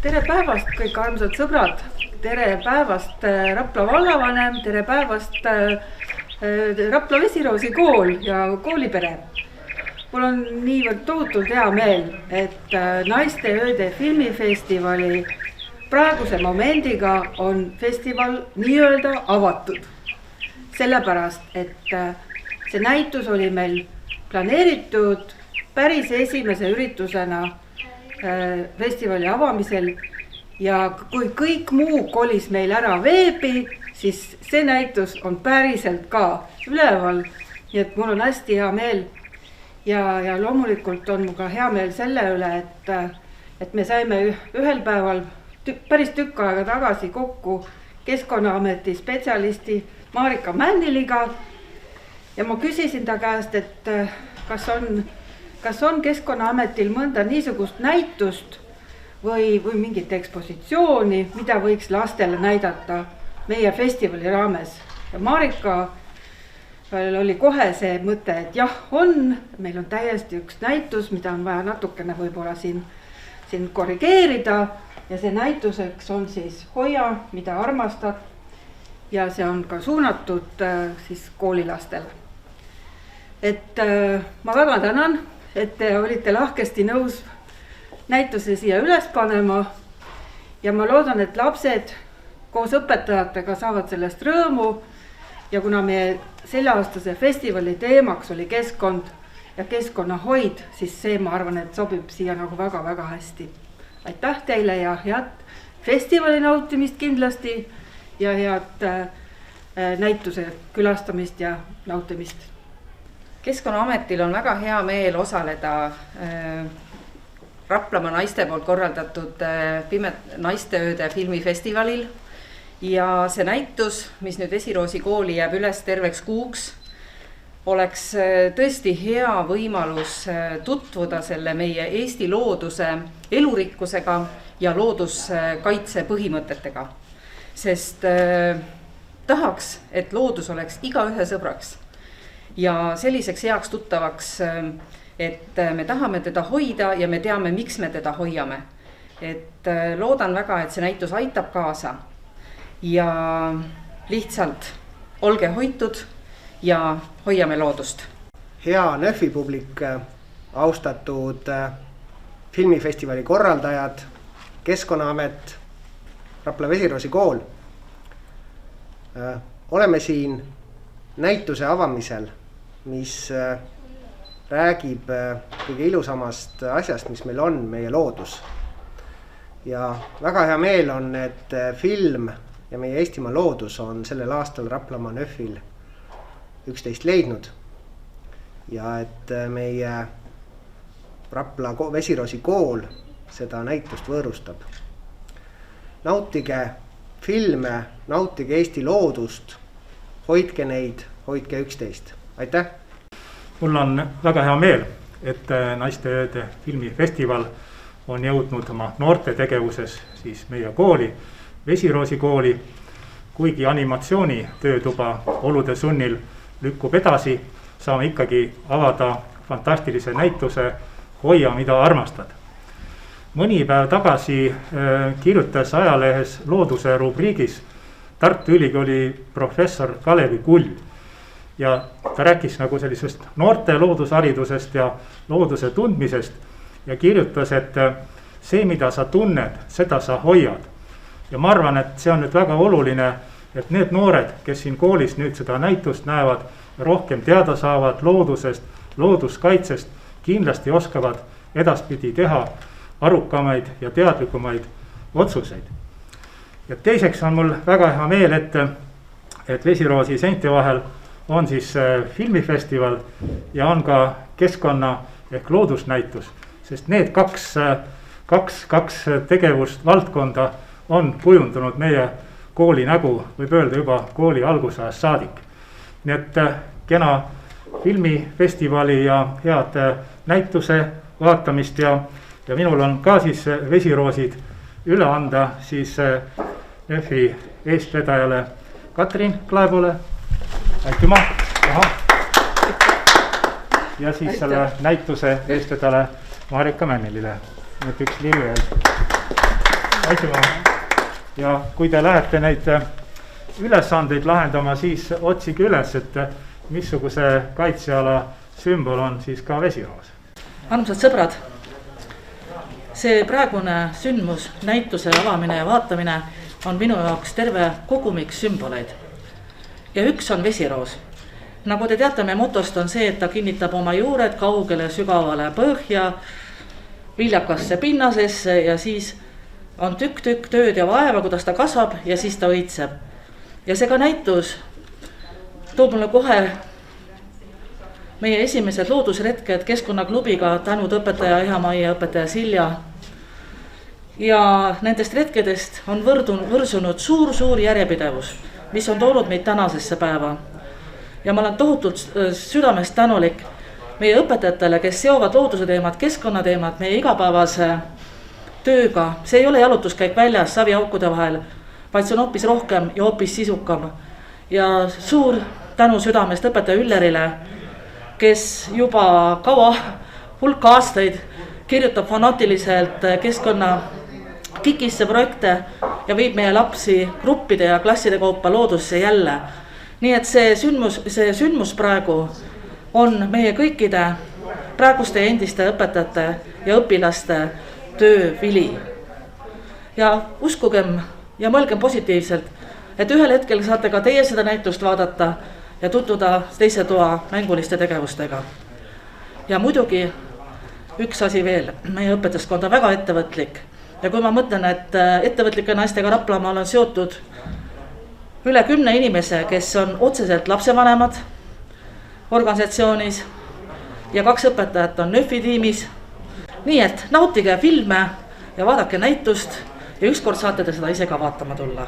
Tere päevast, kõik armsad sõbrad! Tere päevast Rapla vallavanem, tere päevast Rapla Vesiroosi kool ja koolipere. Mul on niivõrd tohutult hea meel, et Naiste ööde filmifestivali praeguse momendiga on festival nii-öelda avatud. Sellepärast, et see näitus oli meil planeeritud päris esimese üritusena festivali avamisel ja kui kõik muu kolis meil ära veebi, siis see näitus on päriselt ka üleval, nii et mul on hästi hea meel ja loomulikult on mul ka hea meel selle üle, et me saime ühel päeval päris tükk aega tagasi kokku Keskkonnaameti spetsialisti Marika Männiliga ja ma küsisin ta käest, et kas on Keskkonnaametil mõnda niisugust näitust või mingit ekspositsiooni, mida võiks lastele näidata meie festivali raames. Ja Marika oli kohe see mõte, et jah, meil on täiesti üks näitus, mida on vaja natukene võib-olla siin korrigeerida ja see näituseks on siis Hoia, mida armastad ja see on ka suunatud siis koolilastele. Et ma väga tänan, et te olite lahkesti nõus näituse siia üles panema ja ma loodan, et lapsed koos õpetajatega saavad sellest rõõmu ja kuna meie selleaastase festivali teemaks oli keskkond ja keskkonnahoid, siis see ma arvan, et sobib siia nagu väga-väga hästi. Aitäh teile ja head festivali nautimist kindlasti ja head näituse külastamist ja nautimist. Keskkonnaametil on väga hea meel osaleda Raplamaa naiste poolt korraldatud Naiste ööde filmifestivalil ja see näitus, mis nüüd Vesiroosi kooli jääb üles terveks kuuks, oleks tõesti hea võimalus tutvuda selle meie Eesti looduse elurikkusega ja looduskaitse põhimõtetega, sest tahaks, et loodus oleks igaühe sõbraks. Ja selliseks heaks tuttavaks, et me tahame teda hoida ja me teame, miks me teda hoiame. Et loodan väga, et see näitus aitab kaasa ja lihtsalt olge hoitud ja hoiame loodust. Hea NÖFi publik, austatud filmifestivali korraldajad, Keskkonnaamet, Rapla Vesiroosi kool. Oleme siin näituse avamisel, mis räägib kõige ilusamast asjast, mis meil on, meie loodus. Ja väga hea meel on, et film ja meie Eestimaa loodus on sellel aastal Raplamaa NÖFil 11 leidnud. Ja et meie Rapla Vesiroosi kool seda näitust võõrustab. Nautige filme, nautige Eesti loodust, hoidke neid, hoidke 11. Aitäh! Mul on väga hea meel, et Naiste ööde filmifestival on jõudnud oma noorte tegevuses siis meie kooli, Vesiroosi kooli, kuigi animatsiooni töötuba olude sunnil lükkub edasi, saame ikkagi avada fantastilise näituse Hoia, mida armastad. Mõni päev tagasi kirjutas ajalehes looduse rubriigis Tartu Ülikooli professor Kalevi Kull ja ta rääkis nagu sellisest noorte loodusharidusest ja looduse tundmisest ja kirjutas, et see, mida sa tunned, seda sa hoiad. Ja ma arvan, et see on nüüd väga oluline, et need noored, kes siin koolis nüüd seda näitust näevad ja rohkem teada saavad loodusest, looduskaitsest, kindlasti oskavad edaspidi teha arukamaid ja teadlikumaid otsuseid. Ja teiseks on mul väga hea meel, et Vesiroosi seinte vahel on siis filmifestival ja on ka keskkonna ehk loodusnäitus, sest need kaks tegevust valdkonda on kujundunud meie kooli nägu, võib öelda juba kooli algusajast saadik. Nii et kena filmifestivali ja head näituse vaatamist ja minul on ka siis Vesiroosid üle anda siis NÖFi eestvedajale Katrin Klaebole. Aitüma. Ja siis selle näituse eestvedajale Marika Männilile. Nüüd üks liivi veel. aitüma. Ja kui te lähete neid ülesandeid lahendama, siis otsige üles, et missuguse kaitseala sümbol on siis ka vesiroos. Armsad sõbrad, see praegune sündmus, näituse avamine ja vaatamine on minu jaoks terve kogumik sümboleid. Ja üks on vesiroos. Nagu te teate, meie motost on see, et ta kinnitab oma juured kaugele sügavale põhja, viljakasse pinnasesse ja siis on tükk tööd ja vaeva, kuidas ta kasvab ja siis ta õitseb. Ja see ka näitus toob mulle kohe meie esimesed loodusretked Keskkonnaklubiga tänud õpetaja Ehamai ja õpetaja Silja. Ja nendest retkedest on võrsunud suur järjepidevus, mis on toonud meid tänasesse päeva. Ja ma olen tohutult südamest tänulik meie õpetajatele, kes seovad looduse teemad, keskkonnateemad meie igapäevase tööga. See ei ole jalutuskäik väljas saviaukude vahel, vaid see on hoopis rohkem ja hoopis sisukam. Ja suur tänu südamest õpetaja Üllerile, kes juba hulka aastaid kirjutab fanaatiliselt keskkonna kikisse projekte ja viib meie lapsi gruppide ja klasside kaupa loodusse jälle. Nii et see sündmus praegu on meie kõikide praeguste ja endiste õpetajate ja õpilaste töö vili. Ja uskugem ja mõelgem positiivselt, et ühel hetkel saate ka teie seda näitust vaadata ja tutvuda teise toa mänguliste tegevustega. Ja muidugi üks asi veel, meie õpetajaskond on väga ettevõtlik. Ja kui ma mõtlen, et ettevõtlike naistega Raplamaal on seotud üle 10 inimese, kes on otseselt lapsevanemad organisatsioonis ja 2 õpetajat on NÖFi tiimis. Nii et nautige filme ja vaadake näitust ja ükskord saate te seda ise ka vaatama tulla.